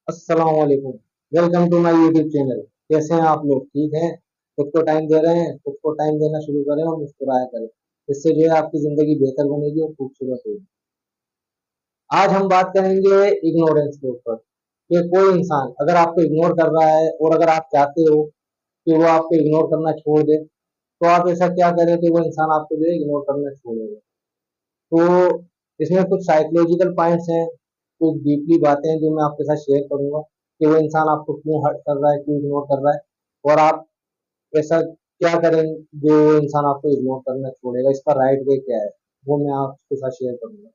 अस्सलाम वालेकुम। Welcome to my YouTube channel. कैसे हैं आप लोग? ठीक हैं? खुद को टाइम दे रहे हैं? खुद को टाइम देना शुरू करें और मुस्कुराया करें। इससे जो है आपकी जिंदगी बेहतर बनेगी और खूबसूरत होगी। आज हम बात करेंगे इग्नोरेंस के ऊपर कि कोई इंसान अगर आपको इग्नोर कर रहा है और अगर आप चाहते हो कि वो आपको इग्नोर करना छोड़ दे, तो आप ऐसा क्या करें कि वो इंसान आपको जो है इग्नोर करना छोड़ेगा। तो इसमें कुछ साइकोलॉजिकल पॉइंट्स हैं, कुछ डीपली बातें हैं जो मैं आपके साथ शेयर करूंगा कि वो इंसान आपको क्यों हर्ट कर रहा है, क्यों इग्नोर कर रहा है, और आप ऐसा क्या करें जो इंसान आपको इग्नोर करना छोड़ेगा। इसका राइट वे क्या है, वो मैं आपके साथ शेयर करूंगा।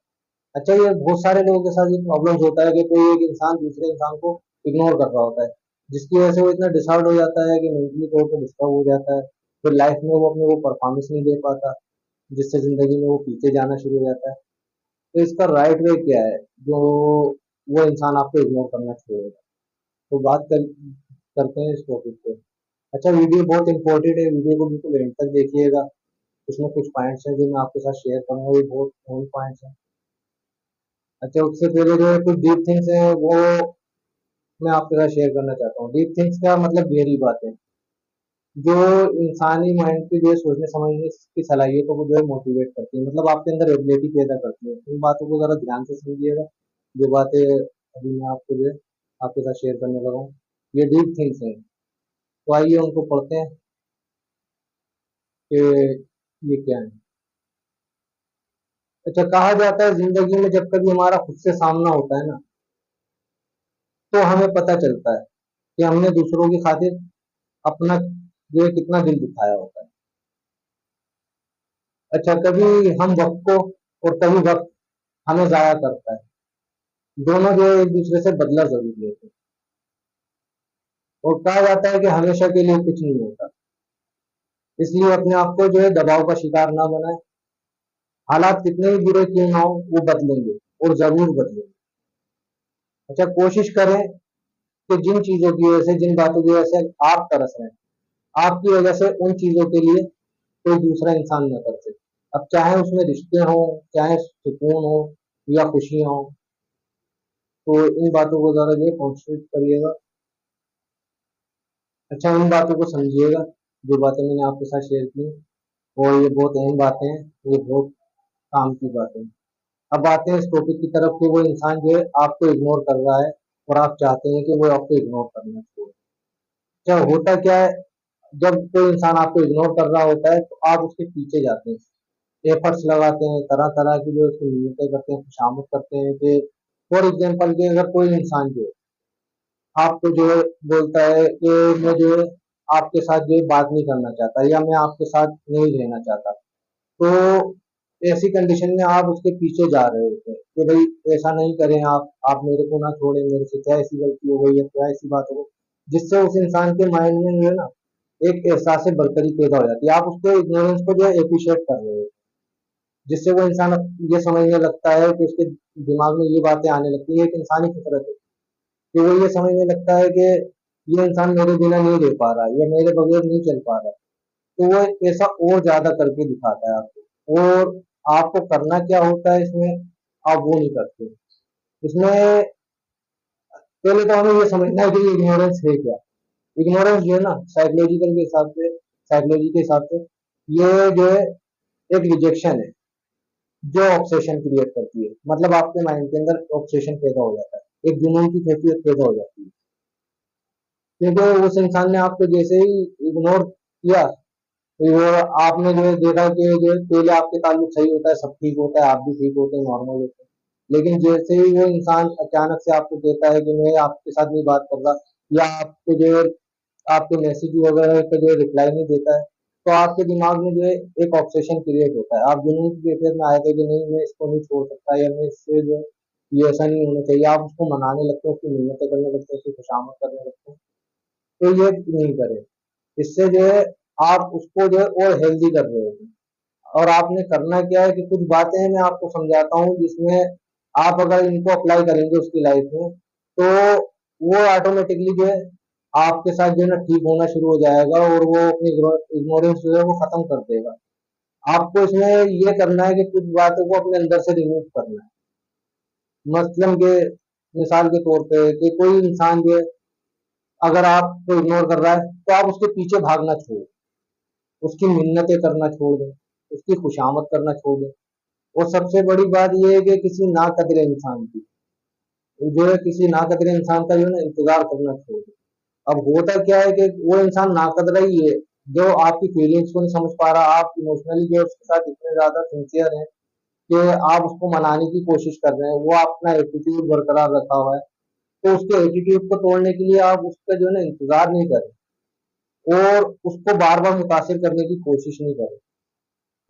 अच्छा, ये बहुत सारे लोगों के साथ ये प्रॉब्लम्स होता है कि कोई एक इंसान दूसरे इंसान को इग्नोर कर रहा होता है, जिसकी वजह से वो इतना डिसऑर्ड हो जाता है कि मेंटली तौर पर डिस्टर्ब हो जाता है। फिर लाइफ में वो अपने वो परफॉर्मेंस नहीं दे पाता, जिससे जिंदगी में वो पीछे जाना शुरू हो जाता है। तो इसका राइट वे क्या है जो वो इंसान आपको इग्नोर करना छोड़ेगा। तो करते हैं इस टॉपिक पे। अच्छा, वीडियो बहुत इंपॉर्टेंट है, वीडियो को बिल्कुल एंड तक देखिएगा। उसमें कुछ पॉइंट्स हैं जो मैं आपके साथ शेयर करूंगा, ये बहुत अहम पॉइंट्स हैं। अच्छा, उससे पहले जो है कुछ डीप थिंग्स हैं वो मैं आपके साथ शेयर करना चाहता हूँ। डीप थिंग्स का मतलब गहरी बातें, जो इंसानी माइंड की जो है सोचने समझने की सलाहियतों को जो है मोटिवेट करती है, मतलब आपके अंदर एबिलिटी पैदा करती है। इन बातों को जरा ध्यान से समझिएगा, जो बातें अभी मैं आपको जो है आपके साथ शेयर करने लगा हूँ। ये डीप थिंग्स हैं, तो आइए उनको पढ़ते हैं कि ये क्या है। अच्छा, कहा जाता है जिंदगी में जब कभी हमारा खुद से सामना होता है ना, तो हमें पता चलता है कि हमने दूसरों की खातिर अपना जो है कितना दिल दुखाया होता है। अच्छा, कभी हम वक्त को और कभी वक्त हमें जाया करता है। दोनों जो है एक दूसरे से बदला जरूर लेते हैं। और कहा जाता है कि हमेशा के लिए कुछ नहीं होता, इसलिए अपने आप को जो है दबाव का शिकार ना बनाए। हालात कितने ही बुरे क्यों ना हो, वो बदलेंगे और जरूर बदलेंगे। अच्छा, कोशिश करें कि जिन चीजों की वजह से, जिन बातों की वजह से आप तरस रहे हैं, आपकी वजह से उन चीजों के लिए कोई दूसरा इंसान न तरसे। अब चाहे उसमें रिश्ते हो, चाहे सुकून हो या खुशियां हो, तो इन बातों को जरा जो कॉन्सेंट्रेट करिएगा। अच्छा, इन बातों को समझिएगा जो बातें मैंने आपके साथ शेयर की, और ये बहुत अहम बातें हैं, ये बहुत काम की बातें हैं। अब आते हैं इस टॉपिक की तरफ कि वो इंसान जो है आपको इग्नोर कर रहा है और आप चाहते हैं कि वो आपको इग्नोर करना छोड़े। क्या होता क्या है, जब कोई इंसान आपको इग्नोर कर रहा होता है तो आप उसके पीछे जाते हैं, एफर्ट्स लगाते हैं, तरह तरह की जो उसकी मिन्नतें करते हैं, खुशामद करते हैं कि फॉर एग्जाम्पल कि अगर कोई इंसान जो है आपको जो है बोलता है कि मैं जो है आपके साथ जो है बात नहीं करना चाहता या मैं आपके साथ नहीं रहना चाहता, तो ऐसी कंडीशन में आप उसके पीछे जा रहे होते हैं कि भाई ऐसा नहीं करें, आप मेरे को ना छोड़ें, मेरे से क्या ऐसी गलती हो गई है, क्या ऐसी बात हो गई, जिससे उस इंसान के माइंड में जो है ना एक एहसास बरकरी पैदा हो जाती है। आप उसके इग्नोरेंस को जो है अप्रिशिएट कर रहे हो, जिससे वो इंसान ये समझने लगता है कि उसके दिमाग में ये बातें आने लगती है, एक इंसानी फितरत है कि वो ये समझने लगता है कि ये इंसान मेरे बिना नहीं रह पा रहा है या मेरे बगैर नहीं चल पा रहा है। तो वो ऐसा और ज्यादा करके दिखाता है आपको, और आपको करना क्या होता है इसमें, आप वो नहीं करते इसमें। पहले तो हमें ये समझना है कि ये इग्नोरेंस है क्या। इग्नोरेंस जो है ना, साइकोलॉजी के हिसाब से ये जो है एक रिजेक्शन है जो ऑब्सेशन क्रिएट करती है। मतलब आपके माइंड के अंदर ऑब्सेशन पैदा हो जाता है, एक जुनून की कैफियत पैदा हो जाती है, क्योंकि उस इंसान ने आपको जैसे ही इग्नोर किया, तो वो आपने जो है देखा कि जो है पहले आपके ताल्लुक सही होता है, सब ठीक होता है, आप भी ठीक होते हैं, नॉर्मल होते हैं। लेकिन जैसे ही वो इंसान अचानक से आपको कहता है कि मैं आपके साथ नहीं बात कर रहा, या आपको जो है आपके मैसेज वगैरह का जो है रिप्लाई नहीं देता है, तो आपके दिमाग में जो है एक ऑब्सेशन क्रिएट होता है। आप जुनून की कैफियत में आए थे कि नहीं मैं इसको नहीं छोड़ सकता, या मैं इससे जो है ये ऐसा नहीं होना चाहिए। आप उसको मनाने लगते हैं, उसकी मिन्नतें करने लगते हैं, उसकी खुशामद करने लगते हैं। तो ये नहीं करें, इससे जो है आप उसको जो है और हेल्दी कर रहे हो। और आपने करना क्या है कि कुछ बातें मैं आपको समझाता हूँ जिसमें आप अगर इनको अप्लाई करेंगे उसकी लाइफ में, तो वो ऑटोमेटिकली जो है आपके साथ जो है ना ठीक होना शुरू हो जाएगा, और वो अपनी इग्नोरेंस जो है वो खत्म कर देगा। आपको इसमें ये करना है कि कुछ बातों को अपने अंदर से रिमूव करना है। मतलब कि मिसाल के तौर पे कि कोई इंसान जो है अगर आपको इग्नोर कर रहा है तो आप उसके पीछे भागना छोड़ दें, उसकी मिन्नतें करना छोड़ दें, उसकी खुशामद करना छोड़ दें। और सबसे बड़ी बात यह है कि किसी नाकदरे इंसान की जो है किसी नाकदरे इंसान का जो है ना इंतजार करना छोड़ दें। अब होता क्या है कि वो इंसान नाकदरा ही है जो आपकी फीलिंग्स को नहीं समझ पा रहा, आप इमोशनली जो है उसके साथ इतने ज्यादा सिंसियर हैं कि आप उसको मनाने की कोशिश कर रहे हैं, वो अपना एटीट्यूड बरकरार रखा हुआ है, तो उसके एटीट्यूड को तोड़ने के लिए आप उसका जो है ना इंतजार नहीं करें और उसको बार बार मुतासिर करने की कोशिश नहीं करें।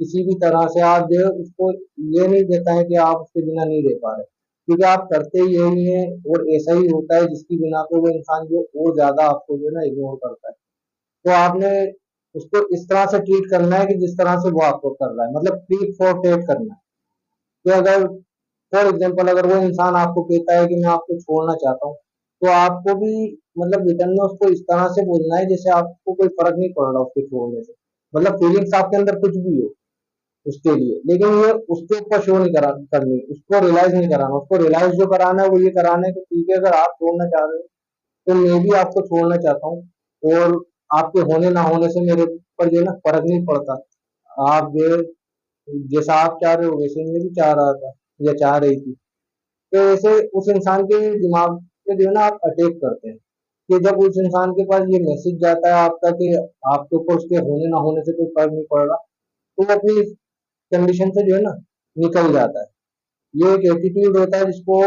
किसी भी तरह से आप जो है उसको ये नहीं देता है कि आप उसके बिना नहीं रह पा रहे, क्योंकि आप करते ही यही है और ऐसा ही होता है जिसकी बिना पे वो इंसान जो और ज्यादा आपको जो है ना इग्नोर करता है। तो आपने उसको इस तरह से ट्रीट करना है कि जिस तरह से वो आपको कर रहा है, मतलब ट्रीट फॉर टेट करना है। कि अगर फॉर एग्जाम्पल अगर वो इंसान आपको कहता है कि मैं आपको छोड़ना चाहता हूँ, तो आपको भी मतलब रिटर्न में उसको इस तरह से बोलना है जैसे आपको कोई फर्क नहीं पड़ रहा उसके छोड़ने से, मतलब फीलिंग्स आपके अंदर कुछ भी हो उसके लिए, लेकिन ये उसके ऊपर शो नहीं करा करनी, उसको रियलाइज नहीं कराना। उसको रियलाइज जो कराना है वो ये कराना है कि ठीक है, अगर आप छोड़ना चाह रहे हो तो मैं भी आपको छोड़ना चाहता हूँ और आपके होने ना होने से मेरे ऊपर जो है ना फर्क नहीं पड़ता। आप जो है जैसा आप चाह रहे हो वैसे मैं भी चाह रहा था या चाह रही थी। तो ऐसे उस इंसान के दिमाग पे जो है ना आप अटैक करते हैं कि जब उस इंसान के पास ये मैसेज जाता है आपका कि आपके ऊपर उसके होने ना होने से कोई फर्क नहीं पड़ रहा, तो वो अपनी कंडीशन से जो है ना निकल जाता है। ये एक एटीट्यूड होता है जिसको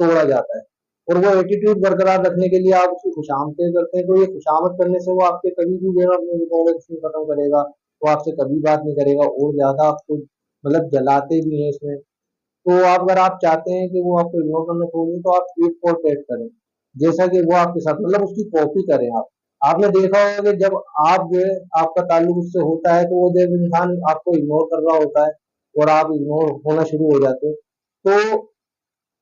तोड़ा जाता है, और वो एटीट्यूड बरकरार रखने के लिए आप उसकी खुशामदें करते हैं, तो ये खुशामद करने से वो आपके कभी भी जो है अपने रिलेशन खत्म करेगा, वो आपसे कभी बात नहीं करेगा और ज्यादा आपको मतलब जलाते भी हैं इसमें। तो आप अगर आप चाहते हैं कि वो आपको इग्नोर करना छोड़ दें तो आप ट्वीट फॉर टेट करें, जैसा कि वो आपके साथ मतलब उसकी कॉपी करें आप। आपने देखा होगा कि जब आप जो है आपका ताल्लुक उससे होता है तो वो जब इंसान आपको इग्नोर कर रहा होता है और आप इग्नोर होना शुरू हो जाते हो, तो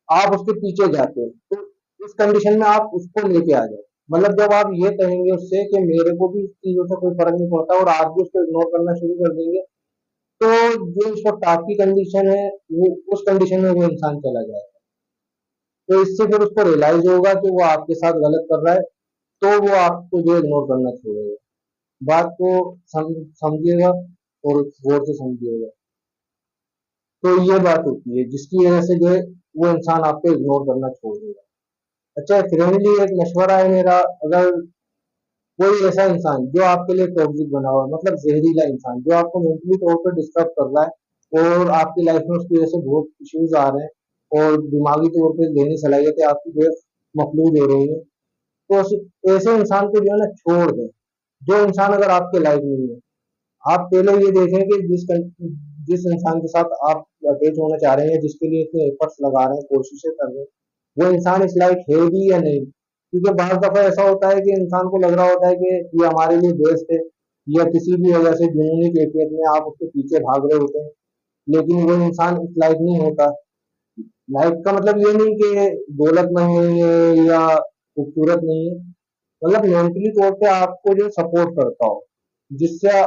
आप उसके पीछे जाते हो। तो इस कंडीशन में आप उसको लेके आ जाओ, मतलब जब आप ये कहेंगे उससे कि मेरे को भी इस चीजों से कोई फर्क नहीं पड़ता और आप भी उसको इग्नोर करना शुरू कर देंगे, तो जो उसका टॉप की कंडीशन है वो उस कंडीशन में वो इंसान चला जाएगा। तो इससे फिर उसको रियलाइज होगा कि वो आपके साथ गलत कर रहा है, तो वो आपको जो इग्नोर करना छोड़ेगा। बात को समझिएगा और गौर से समझिएगा। तो ये बात होती है जिसकी वजह से जो है वो इंसान आपको इग्नोर करना छोड़ देगा। अच्छा, फ्रेंडली एक मशवरा है मेरा, अगर कोई ऐसा इंसान जो आपके लिए टॉक्सिक बना हुआ है, मतलब जहरीला इंसान जो आपको मेंटली तौर पर डिस्टर्ब कर रहा है और आपकी लाइफ में उसकी वजह से बहुत इश्यूज आ रहे हैं और दिमागी तौर पे जहनी सलाहियतें आपकी जो है मखलूज हो रही है, तो ऐसे इंसान को जो है ना छोड़ दें। जो इंसान अगर आपके लाइफ में नहीं है, आप पहले ये देखें कि जिस इंसान के साथ आप अटैच होना चाह रहे हैं, जिसके लिए इतने एफर्ट्स लगा रहे हैं, कोशिशें कर रहे हैं, वो इंसान इस लायक है भी या नहीं। क्योंकि बहुत दफा ऐसा होता है कि इंसान को लग रहा होता है कि ये हमारे लिए बेस्ट है, या किसी भी वजह से जुनूनी कैफियत में आप उसके पीछे भाग रहे होते हैं, लेकिन वो इंसान इस लायक नहीं होता। लायक का मतलब ये नहीं कि दौलतमंद नहीं है या खूबसूरत नहीं है, मतलब मेंटली तौर पे आपको जो सपोर्ट करता हो, जिससे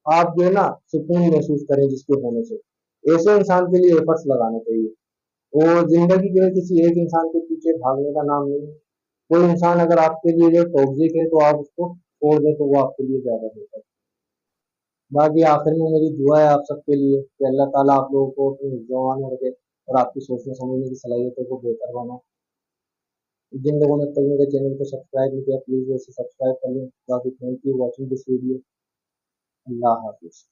आप जो है ना सुकून महसूस करें जिसके होने से, ऐसे इंसान के लिए एफर्ट्स लगाने चाहिए। और जिंदगी जो है किसी एक इंसान के पीछे भागने का नाम नहीं है। कोई इंसान अगर आपके लिए जो टॉक्सिक है तो आप उसको छोड़ दें तो वो आपके लिए ज्यादा बेहतर है। बाकी आखिर में मेरी दुआ है आप सबके लिए कि अल्लाह ताला आप लोगों को अपने जवान में रखे और आपकी सोचने समझने की सलाहियतों को बेहतर बनाए। जिन लोगों ने अब तक मेरे चैनल को सब्सक्राइब नहीं किया प्लीज उसे सब्सक्राइब कर लें। बाकी thank you watching this video. Allah Hafiz.